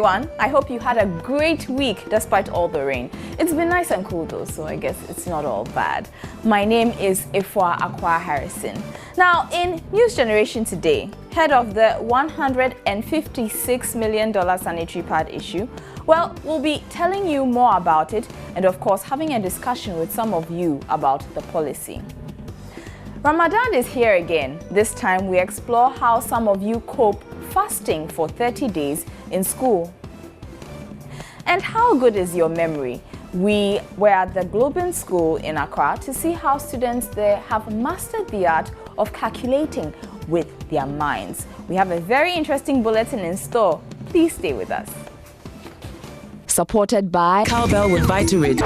everyone. I hope you had a great week despite all the rain. It's been nice and cool though, so I guess it's not all bad. My name is Ifwa Akwa Harrison. Now, in News Generation today, head of the $156 million sanitary pad issue, well, we'll be telling you more about it and of course having a discussion with some of you about the policy. Ramadan is here again. This time we explore how some of you cope fasting for 30 days in school. And how good is your memory? We were at the Globin School in Accra to see how students there have mastered the art of calculating with their minds. We have a very interesting bulletin in store. Please stay with us. Supported by Cowbell with Vitarid.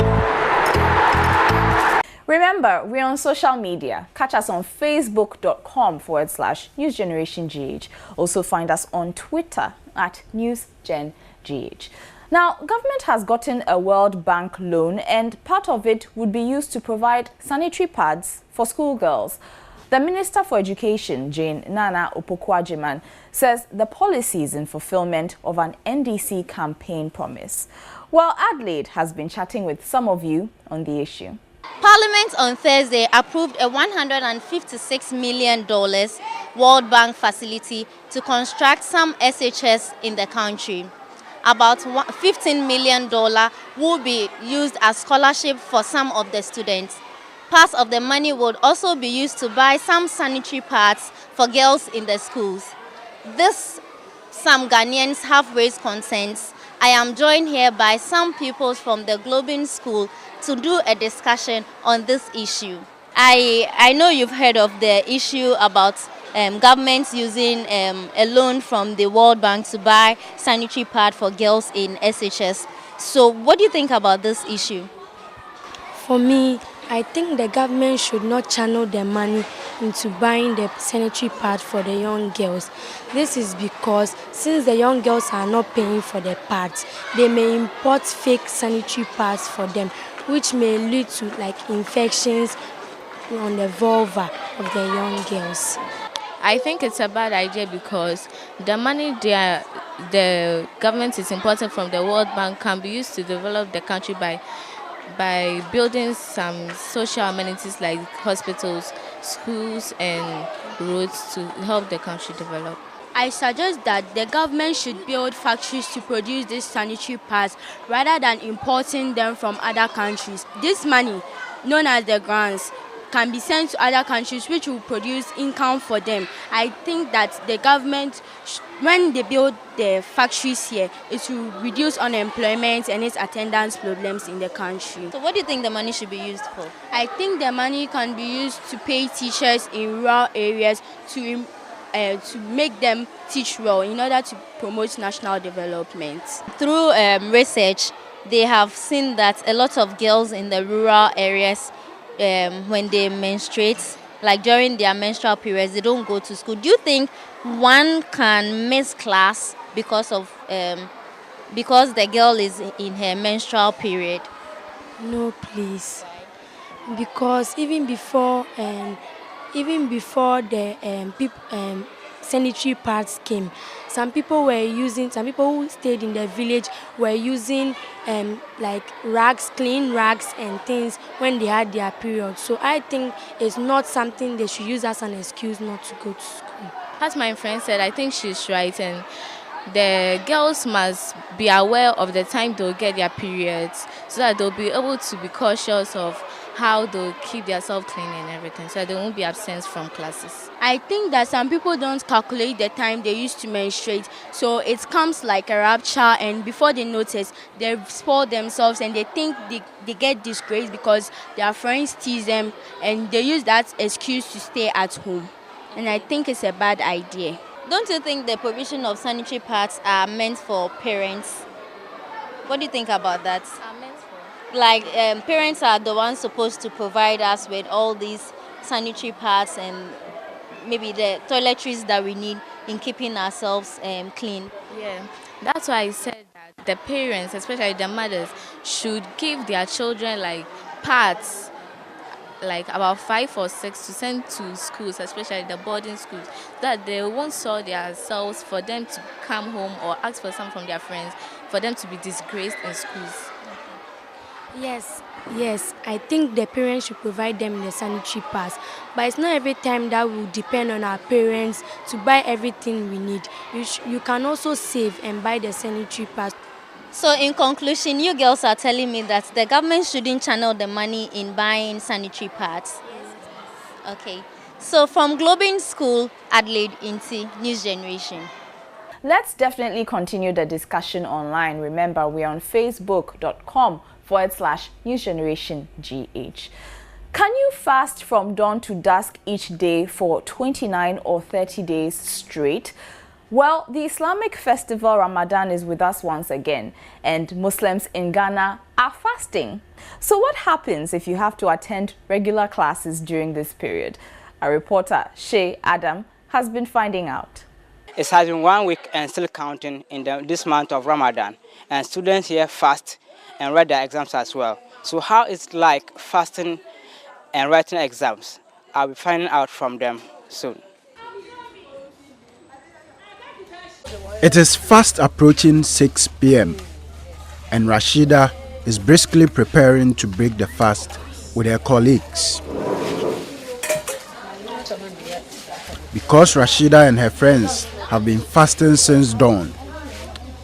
Remember, we're on social media. Catch us on facebook.com/NewsGenerationGH. Also find us on Twitter at NewsGenGH. Now, government has gotten a World Bank loan and part of it would be used to provide sanitary pads for schoolgirls. The Minister for Education, Jane Nana Opoku-Agyeman, says the policy is in fulfillment of an NDC campaign promise. Well, Adelaide has been chatting with some of you on the issue. Parliament on Thursday approved a $156 million World Bank facility to construct some SHS in the country. About $15 million will be used as scholarship for some of the students. Part of the money would also be used to buy some sanitary pads for girls in the schools. Some Ghanaians have raised concerns. I am joined here by some pupils from the Globin School to do a discussion on this issue. I know you've heard of the issue about governments using a loan from the World Bank to buy sanitary pad for girls in SHS. So what do you think about this issue? For me, I think the government should not channel their money into buying the sanitary pad for the young girls. This is because since the young girls are not paying for the pads, they may import fake sanitary pads for them, which may lead to infections on the vulva of the young girls. I think it's a bad idea because the money the government is importing from the World Bank can be used to develop the country by building some social amenities like hospitals, schools and roads to help the country develop. I suggest that the government should build factories to produce these sanitary pads rather than importing them from other countries. This money, known as the grants, can be sent to other countries which will produce income for them. I think that the government, when they build the factories here, it will reduce unemployment and its attendance problems in the country. So what do you think the money should be used for? I think the money can be used to pay teachers in rural areas to make them teach well in order to promote national development. Through research, they have seen that a lot of girls in the rural areas, when they menstruate, like during their menstrual periods, they don't go to school. Do you think one can miss class because the girl is in her menstrual period? No, please. Because even before the sanitary pads came, some people who stayed in the village were using rags, clean rags and things when they had their period. So I think it's not something they should use as an excuse not to go to school. As my friend said, I think she's right, and the girls must be aware of the time they'll get their periods so that they'll be able to be cautious of how they'll keep themselves clean and everything, so they won't be absent from classes. I think that some people don't calculate the time they used to menstruate, so it comes like a rupture, and before they notice, they spoil themselves and they think they get disgraced because their friends tease them and they use that excuse to stay at home. And I think it's a bad idea. Don't you think the provision of sanitary pads are meant for parents? What do you think about that? Parents are the ones supposed to provide us with all these sanitary pads and maybe the toiletries that we need in keeping ourselves clean. Yeah, that's why I said that the parents, especially the mothers, should give their children pads like about 5 or 6 to send to schools, especially the boarding schools, that they won't sell themselves for them to come home or ask for some from their friends, for them to be disgraced in schools. Yes, I think the parents should provide them the sanitary pass. But it's not every time that will depend on our parents to buy everything we need. You can also save and buy the sanitary pass. So in conclusion, you girls are telling me that the government shouldn't channel the money in buying sanitary pads. Okay. So from Globin School, Adelaide Inti, News Generation. Let's definitely continue the discussion online. Remember, we're on facebook.com/News Generation GH. Can you fast from dawn to dusk each day for 29 or 30 days straight? Well, the Islamic festival Ramadan is with us once again, and Muslims in Ghana are fasting. So what happens if you have to attend regular classes during this period? Our reporter, Shay Adam, has been finding out. It has been 1 week and still counting in this month of Ramadan, and students here fast and write their exams as well. So how it's like fasting and writing exams, I'll be finding out from them soon. It is fast approaching 6 p.m. and Rashida is briskly preparing to break the fast with her colleagues. Because Rashida and her friends have been fasting since dawn,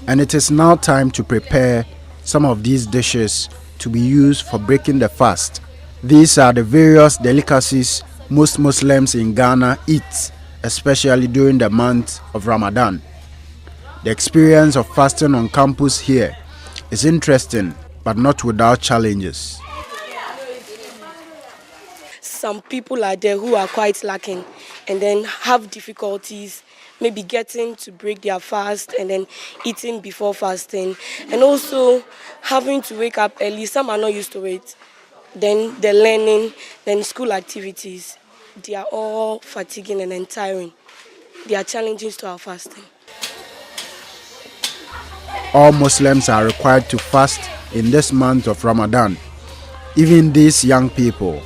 and it is now time to prepare some of these dishes to be used for breaking the fast. These are the various delicacies most Muslims in Ghana eat, especially during the month of Ramadan. The experience of fasting on campus here is interesting, but not without challenges. Some people are there who are quite lacking and then have difficulties maybe getting to break their fast and then eating before fasting, and also having to wake up early. Some are not used to it. Then the learning, then school activities, they are all fatiguing and then tiring. They are challenges to our fasting. All Muslims are required to fast in this month of Ramadan, even these young people.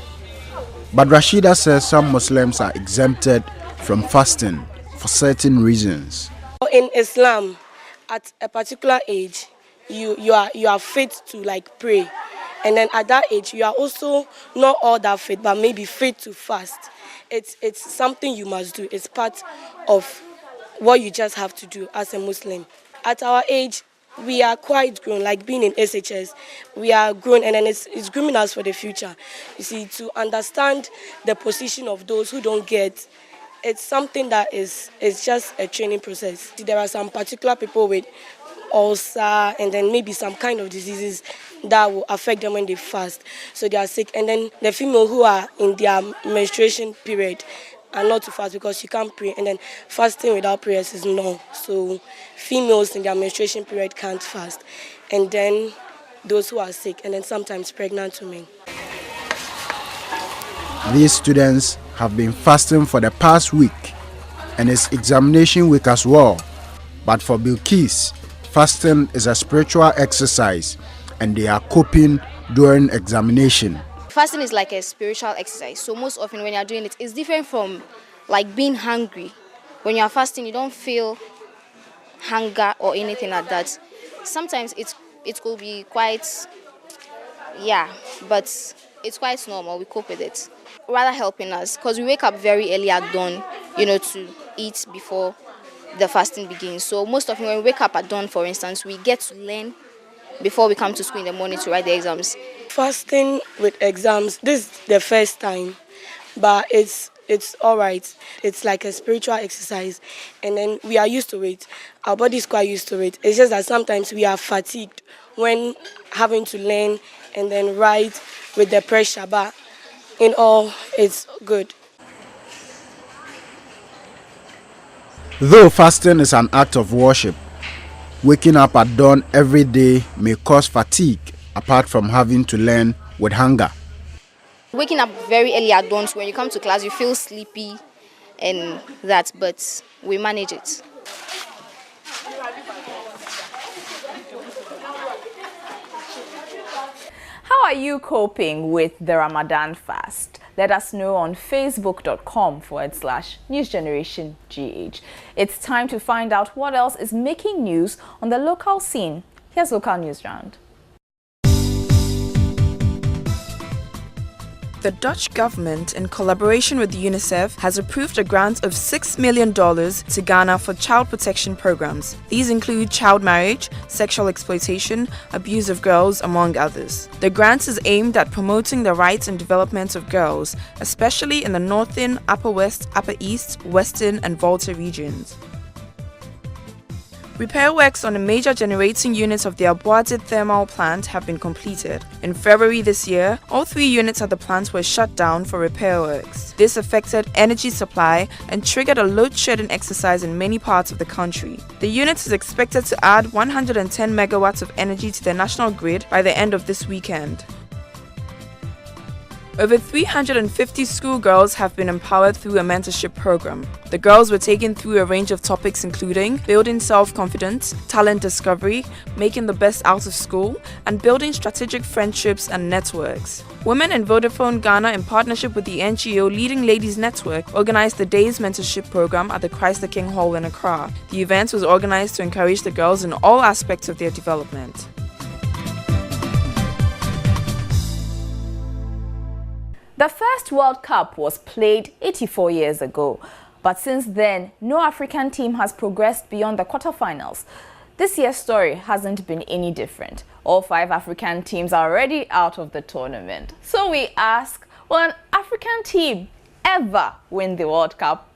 But Rashida says some Muslims are exempted from fasting for certain reasons. In Islam, at a particular age, you are fit to like pray, and then at that age you are also not all that fit, but maybe fit to fast. It's something you must do. It's part of what you just have to do as a Muslim. At our age, we are quite grown, like being in SHS, we are grown, and then it's grooming us for the future. You see, to understand the position of those who don't get, it's something that is just a training process. There are some particular people with ulcer and then maybe some kind of diseases that will affect them when they fast, so they are sick. And then the female who are in their menstruation period are not to fast because you can't pray, and then fasting without prayers is no. So females in their menstruation period can't fast, and then those who are sick, and then sometimes pregnant women. These students have been fasting for the past week, and it's examination week as well. But for Bilkis, fasting is a spiritual exercise, and they are coping during examination. Fasting is like a spiritual exercise, so most often when you're doing it, it's different from like being hungry. When you're fasting, you don't feel hunger or anything like that. Sometimes it could be quite, but it's quite normal. We cope with it. Rather helping us, because we wake up very early at dawn, to eat before the fasting begins. So most often when we wake up at dawn, for instance, we get to learn before we come to school in the morning to write the exams. Fasting with exams, this is the first time, but it's all right. It's like a spiritual exercise, and then we are used to it. Our body is quite used to it. It's just that sometimes we are fatigued when having to learn and then write with the pressure, but in all, it's good. Though fasting is an act of worship, waking up at dawn every day may cause fatigue, apart from having to learn with hunger. Waking up very early at dawn, so when you come to class, you feel sleepy and that, but we manage it. How are you coping with the Ramadan fast? Let us know on facebook.com/newsgenerationgh. It's time to find out what else is making news on the local scene. Here's Local News Round. The Dutch government, in collaboration with UNICEF, has approved a grant of $6 million to Ghana for child protection programs. These include child marriage, sexual exploitation, abuse of girls, among others. The grant is aimed at promoting the rights and development of girls, especially in the Northern, Upper West, Upper East, Western, and Volta regions. Repair works on a major generating unit of the Abuadi thermal plant have been completed. In February this year, all 3 units at the plant were shut down for repair works. This affected energy supply and triggered a load-shedding exercise in many parts of the country. The unit is expected to add 110 megawatts of energy to the national grid by the end of this weekend. Over 350 schoolgirls have been empowered through a mentorship program. The girls were taken through a range of topics including building self-confidence, talent discovery, making the best out of school, and building strategic friendships and networks. Women in Vodafone Ghana, in partnership with the NGO Leading Ladies Network, organized the Day's Mentorship Program at the Christ the King Hall in Accra. The event was organized to encourage the girls in all aspects of their development. The first World Cup was played 84 years ago, but since then, no African team has progressed beyond the quarterfinals. This year's story hasn't been any different. All 5 African teams are already out of the tournament. So we ask, will an African team ever win the World Cup?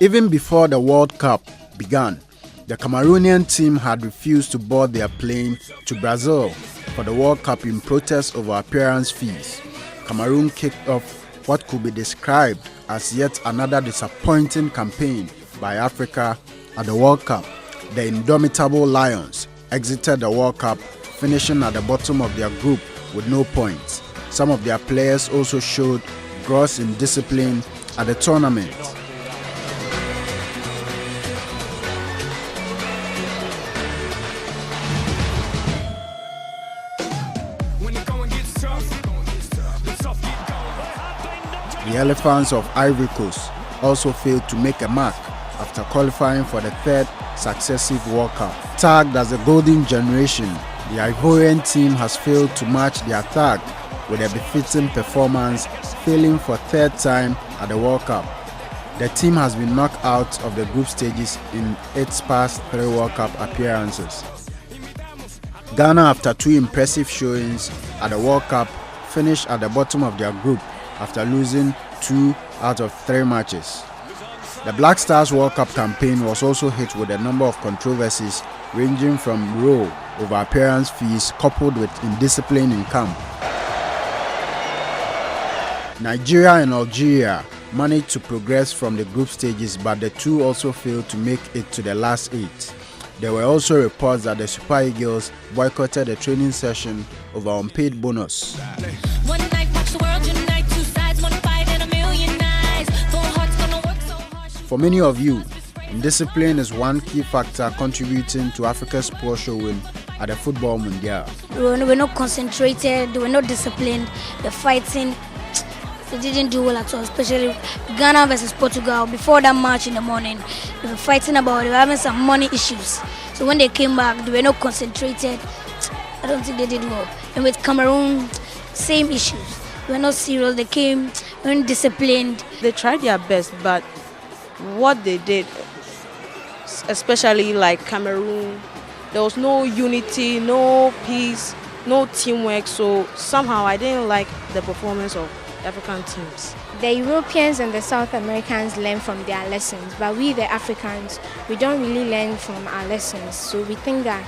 Even before the World Cup began, the Cameroonian team had refused to board their plane to Brazil for the World Cup in protest over appearance fees. Cameroon kicked off what could be described as yet another disappointing campaign by Africa at the World Cup. The indomitable Lions exited the World Cup, finishing at the bottom of their group with no points. Some of their players also showed gross indiscipline at the tournament. The Elephants of Ivory Coast also failed to make a mark after qualifying for the 3rd successive World Cup. Tagged as the Golden Generation, the Ivorian team has failed to match their tag with a befitting performance, failing for 3rd time at the World Cup. The team has been knocked out of the group stages in its past 3 World Cup appearances. Ghana, after 2 impressive showings at the World Cup, finished at the bottom of their group after losing 2 out of 3 matches. The Black Stars World Cup campaign was also hit with a number of controversies ranging from row over appearance fees coupled with indiscipline in camp. Nigeria and Algeria managed to progress from the group stages, but the 2 also failed to make it to the last 8. There were also reports that the Super Eagles boycotted a training session over unpaid bonus. For many of you, indiscipline is one key factor contributing to Africa's poor showing at the Football Mundial. We were not concentrated, they were not disciplined, the fighting, they didn't do well at all, especially Ghana versus Portugal. Before that match in the morning, they were fighting about, they were having some money issues. So when they came back, they were not concentrated. I don't think they did well. And with Cameroon, same issues. They were not serious, they came, weren't disciplined. They tried their best, but what they did, especially like Cameroon, there was no unity, no peace, no teamwork. So somehow I didn't like the performance of African teams. The Europeans and the South Americans learn from their lessons, but we the Africans, we don't really learn from our lessons. So we think that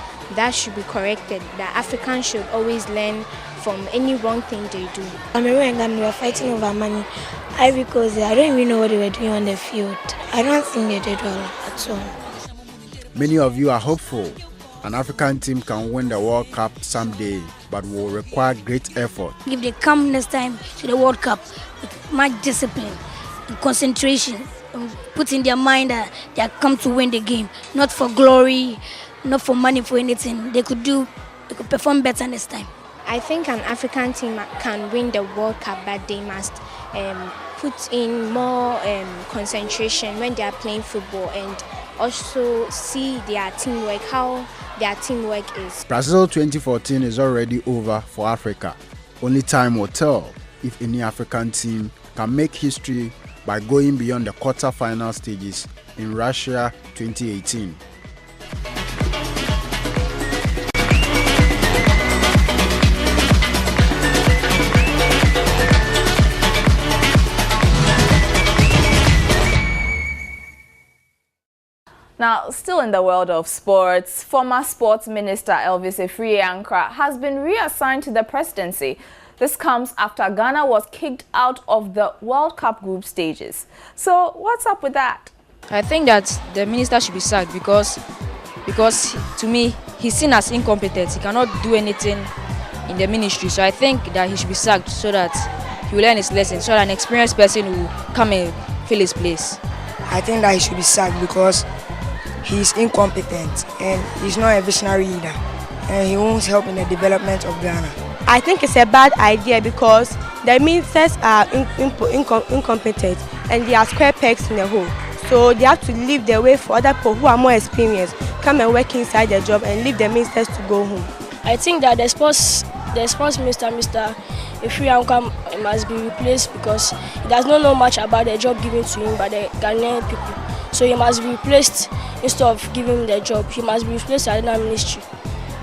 should be corrected, that Africans should always learn from any wrong thing they do. Cameroon and Ghana were fighting over money. Ivory Coast, I don't even know what they were doing on the field. I don't think they did well at all. Many of you are hopeful an African team can win the World Cup someday, but will require great effort. If they come next time to the World Cup with much discipline and concentration, put in their mind that they are come to win the game, not for glory, not for money, for anything. They could perform better next time. I think an African team can win the World Cup, but they must put in more concentration when they are playing football and also see their teamwork, how their teamwork is. Brazil 2014 is already over for Africa. Only time will tell if any African team can make history by going beyond the quarter-final stages in Russia 2018. Now, still in the world of sports, former sports minister Elvis Efriankra has been reassigned to the presidency. This comes after Ghana was kicked out of the World Cup group stages. So, what's up with that? I think that the minister should be sacked because to me, he's seen as incompetent. He cannot do anything in the ministry. So I think that he should be sacked so that he will learn his lesson, so that an experienced person will come and fill his place. I think that he should be sacked because he's incompetent and he's not a visionary leader and he won't help in the development of Ghana. I think it's a bad idea because the ministers are incompetent and they are square pegs in the hole. So they have to leave the way for other people who are more experienced, come and work inside the job and leave the ministers to go home. I think that the sports minister, Mr. Efriankra, must be replaced because he does not know much about the job given to him by the Ghanaian people. So he must be replaced instead of giving him the job. He must be replaced at another ministry,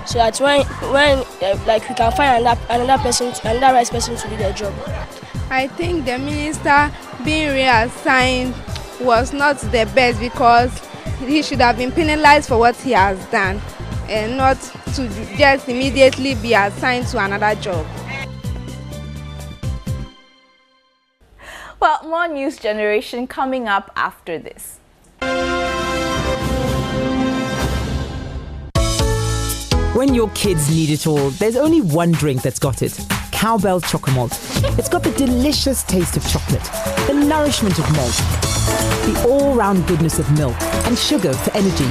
so that when we can find another right person to do the job. I think the minister being reassigned was not the best because he should have been penalized for what he has done and not to just immediately be assigned to another job. Well, more News Generation coming up after this. When your kids need it all, there's only one drink that's got it. Cowbell Chocomalt. It's got the delicious taste of chocolate, the nourishment of malt, the all-round goodness of milk, and sugar for energy,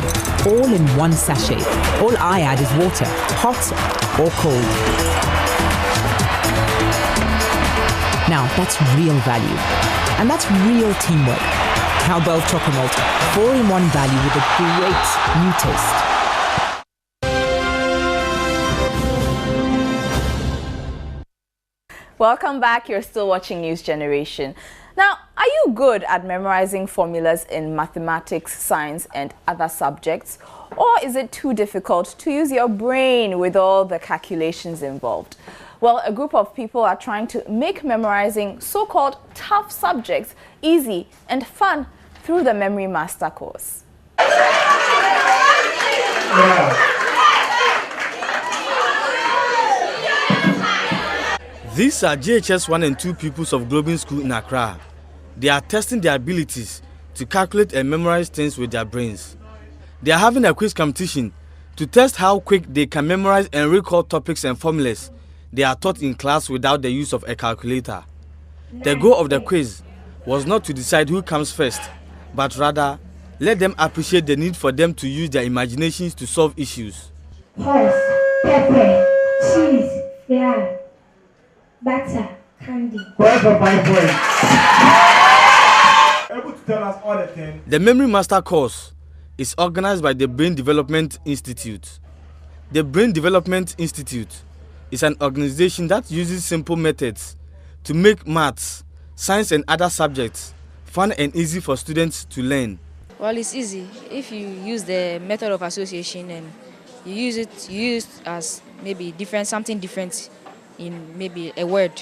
all in one sachet. All I add is water, hot or cold. Now, that's real value. And that's real teamwork. Cowbell Chocomalt, 4-in-1 value with a great new taste. Welcome back. You're still watching News Generation. Now, are you good at memorizing formulas in mathematics, science, and other subjects? Or is it too difficult to use your brain with all the calculations involved? Well, a group of people are trying to make memorizing so-called tough subjects easy and fun through the Memory Master course. These are JHS 1 and 2 pupils of Globin School in Accra. They are testing their abilities to calculate and memorize things with their brains. They are having a quiz competition to test how quick they can memorize and recall topics and formulas they are taught in class without the use of a calculator. The goal of the quiz was not to decide who comes first, but rather let them appreciate the need for them to use their imaginations to solve issues. Horse, pepper, cheese, flour, butter, candy. Able to tell us all the things. The Memory Master course is organized by the Brain Development Institute. The Brain Development Institute is an organization that uses simple methods to make maths, science, and other subjects fun and easy for students to learn. Well, it's easy if you use the method of association and you use as maybe something different in maybe a word.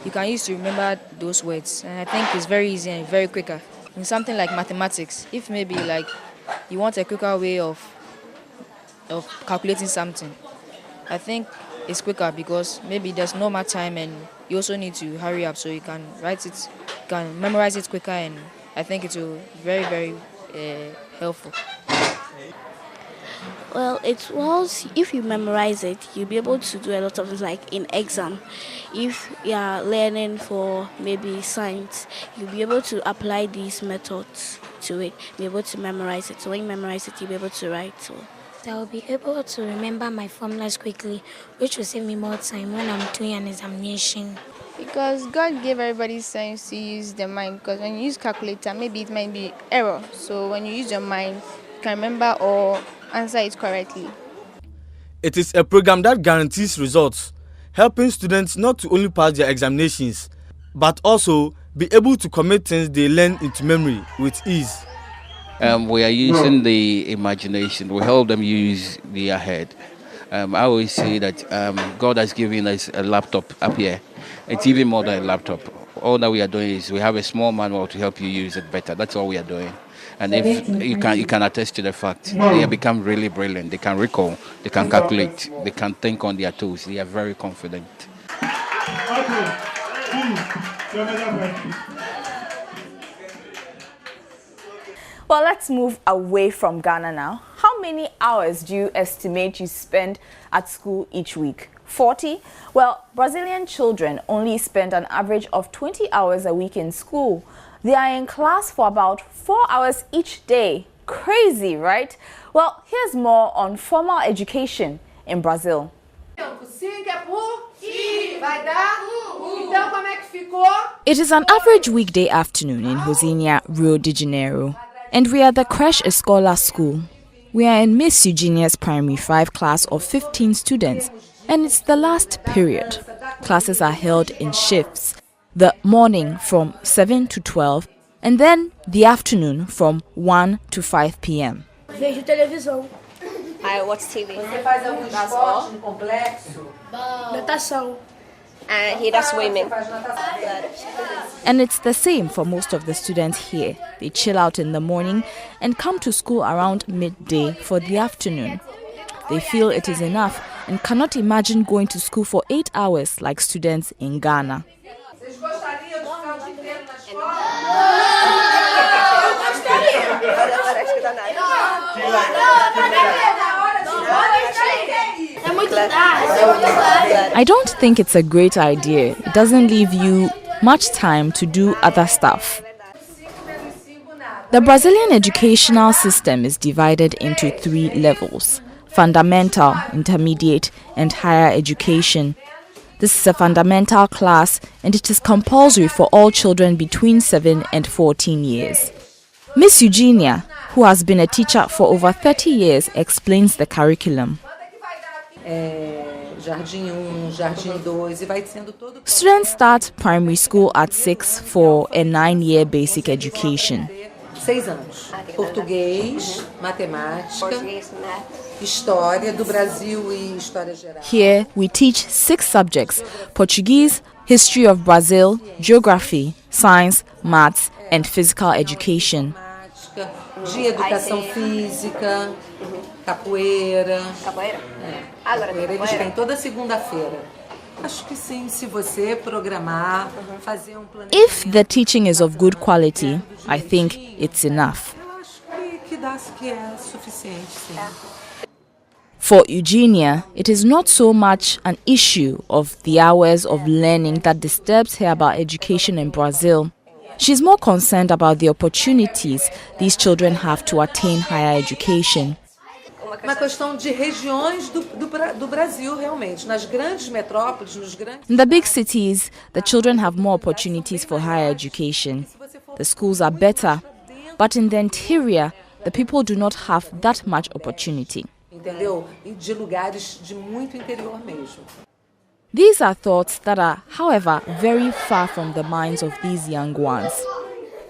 You can use to remember those words, and I think it's very easy and very quicker. In something like mathematics, if maybe like you want a quicker way of calculating something, I think it's quicker because maybe there's no more time and you also need to hurry up so you can write it, you can memorize it quicker, and I think it will be very, very helpful. Well, it was, if you memorize it, you'll be able to do a lot of things like in exam. If you are learning for maybe science, you'll be able to apply these methods to it, be able to memorize it. So when you memorize it, you'll be able to write. So I'll be able to remember my formulas quickly, which will save me more time when I'm doing an examination. Because God gave everybody science to use their mind. Because when you use calculator, maybe it might be error. So when you use your mind, you can remember or answer it correctly. It is a program that guarantees results, helping students not to only pass their examinations, but also be able to commit things they learn into memory with ease. We are using the imagination. We help them use their head. I always say that God has given us a laptop up here. It's even more than a laptop. All that we are doing is we have a small manual to help you use it better. That's all we are doing. And if you can attest to the fact, they have become really brilliant. They can recall, they can calculate, they can think on their toes. They are very confident. Well, let's move away from Ghana now. How many hours do you estimate you spend at school each week? 40? Well, Brazilian children only spend an average of 20 hours a week in school. They are in class for about 4 hours each day. Crazy, right? Well, here's more on formal education in Brazil. It is an average weekday afternoon in Rosinha, Rio de Janeiro, and we are at the Creche Escola school. We are in Miss Eugenia's primary 5 class of 15 students, and it's the last period. Classes are held in shifts, the morning from 7 to 12, and then the afternoon from 1 to 5 p.m. Vejo televisão. I watch TV. That's all? Natação. And he does swimming. And it's the same for most of the students here. They chill out in the morning and come to school around midday for the afternoon. They feel it is enough and cannot imagine going to school for 8 hours like students in Ghana. I don't think it's a great idea. It doesn't leave you much time to do other stuff. The Brazilian educational system is divided into 3 levels: fundamental, intermediate, and higher education. This is a fundamental class, and it is compulsory for all children between 7 and 14 years. Miss Eugenia, who has been a teacher for over 30 years, explains the curriculum. Students start primary school at 6 for a 9-year basic education. 6 anos. Português, matemática, história do Brasil e história geral. Here we teach 6 subjects: Portuguese, history of Brazil, geography, science, maths, and physical education. De educação física, capoeira. Capoeira? Capoeira eles têm toda segunda-feira. Acho que sim, se você programar, fazer planejamento. If the teaching is of good quality, I think it's enough. Eu acho que é suficiente, sim. For Eugenia, it is not so much an issue of the hours of learning that disturbs her about education in Brazil. She's more concerned about the opportunities these children have to attain higher education. Uma questão de regiões do Brasil, realmente. Nas grandes metrópoles, nos grandes... In the big cities, the children have more opportunities for higher education. The schools are better, but in the interior, the people do not have that much opportunity. Entendeu? E de lugares de muito interior mesmo. These are thoughts that are, however, very far from the minds of these young ones.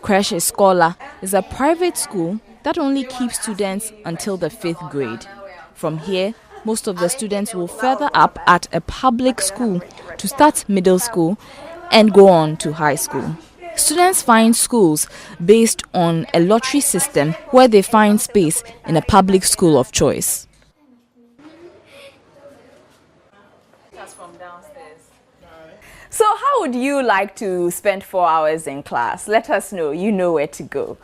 Creche Escola is a private school that only keeps students until the 5th grade. From here, most of the students will further up at a public school to start middle school and go on to high school. Students find schools based on a lottery system where they find space in a public school of choice. So how would you like to spend 4 hours in class? Let us know. You know where to go.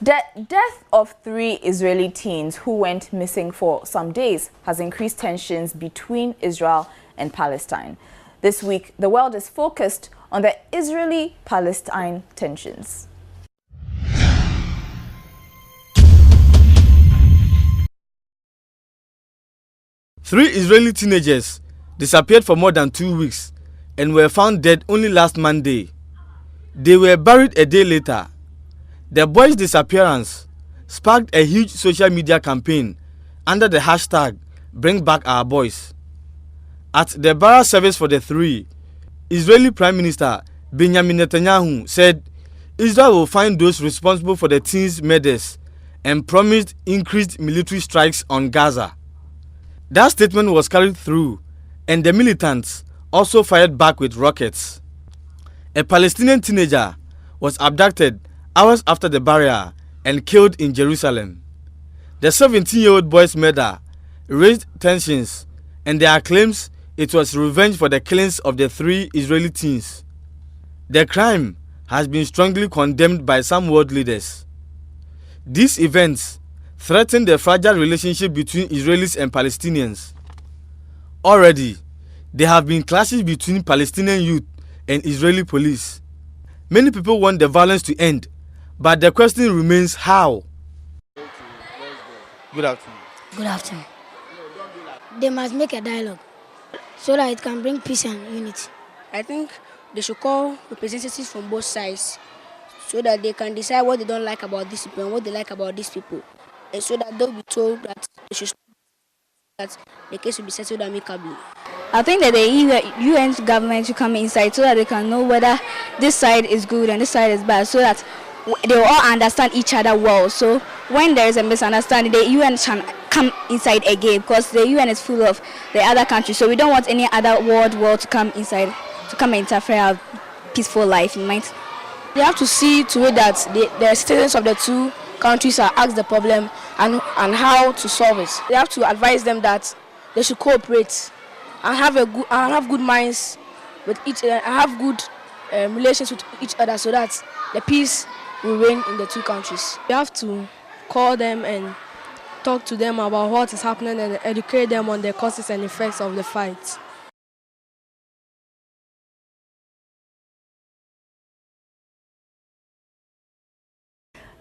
The death of 3 Israeli teens who went missing for some days has increased tensions between Israel and Palestine. This week, the world is focused on the Israeli-Palestine tensions. Three Israeli teenagers disappeared for more than 2 weeks and were found dead only last Monday. They were buried a day later. The boys' disappearance sparked a huge social media campaign under the hashtag Bring Back Our Boys. At the burial service for the 3, Israeli Prime Minister Benjamin Netanyahu said Israel will find those responsible for the teens' murders and promised increased military strikes on Gaza. That statement was carried through, and the militants also fired back with rockets. A Palestinian teenager was abducted hours after the burial and killed in Jerusalem. The 17-year-old boy's murder raised tensions, and there are claims it was revenge for the killings of the 3 Israeli teens. The crime has been strongly condemned by some world leaders. These events threaten the fragile relationship between Israelis and Palestinians. Already, there have been clashes between Palestinian youth and Israeli police. Many people want the violence to end, but the question remains how. Good afternoon. Good afternoon. They must make a dialogue so that it can bring peace and unity. I think they should call representatives from both sides so that they can decide what they don't like about these people and what they like about these people. And so that they'll be told that they should stop, that the case will be settled amicably. I think that the UN government should come inside so that they can know whether this side is good and this side is bad, so that they will all understand each other well. So when there is a misunderstanding, the UN can come inside again, because the UN is full of the other countries. So we don't want any other world to come inside, to come and interfere our peaceful life in mind. They have to see to it that the citizens of the 2 countries are asked the problem and how to solve it. They have to advise them that they should cooperate and have good minds with each other, and have good relations with each other, so that the peace will reign in the 2 countries. You have to call them and talk to them about what is happening and educate them on the causes and effects of the fight.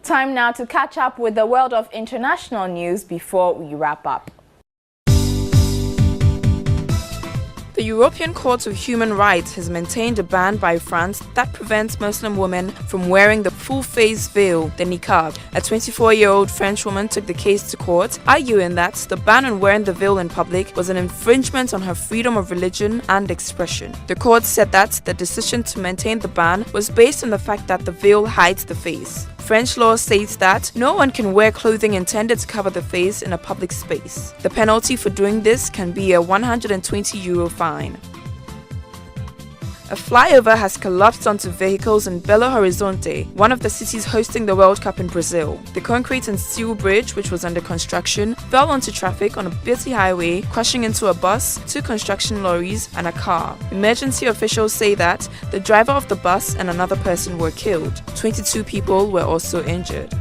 Time now to catch up with the world of international news before we wrap up. The European Court of Human Rights has maintained a ban by France that prevents Muslim women from wearing the full-face veil, the niqab. A 24-year-old French woman took the case to court, arguing that the ban on wearing the veil in public was an infringement on her freedom of religion and expression. The court said that the decision to maintain the ban was based on the fact that the veil hides the face. French law states that no one can wear clothing intended to cover the face in a public space. The penalty for doing this can be a €120 fine. A flyover has collapsed onto vehicles in Belo Horizonte, one of the cities hosting the World Cup in Brazil. The concrete and steel bridge, which was under construction, fell onto traffic on a busy highway, crashing into a bus, 2 construction lorries, and a car. Emergency officials say that the driver of the bus and another person were killed. 22 people were also injured.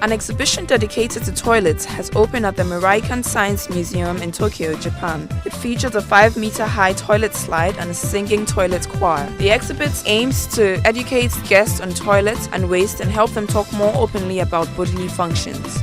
An exhibition dedicated to toilets has opened at the Miraikan Science Museum in Tokyo, Japan. It features a 5-meter-high toilet slide and a singing toilet choir. The exhibit aims to educate guests on toilets and waste and help them talk more openly about bodily functions.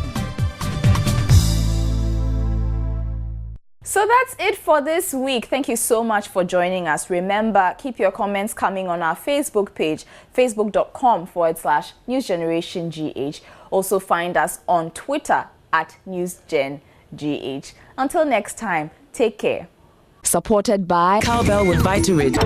So that's it for this week. Thank you so much for joining us. Remember, keep your comments coming on our Facebook page, facebook.com/NewsGenerationGH. Also find us on Twitter @NewsGenGH. Until next time, take care. Supported by Cowbell with Vitarid.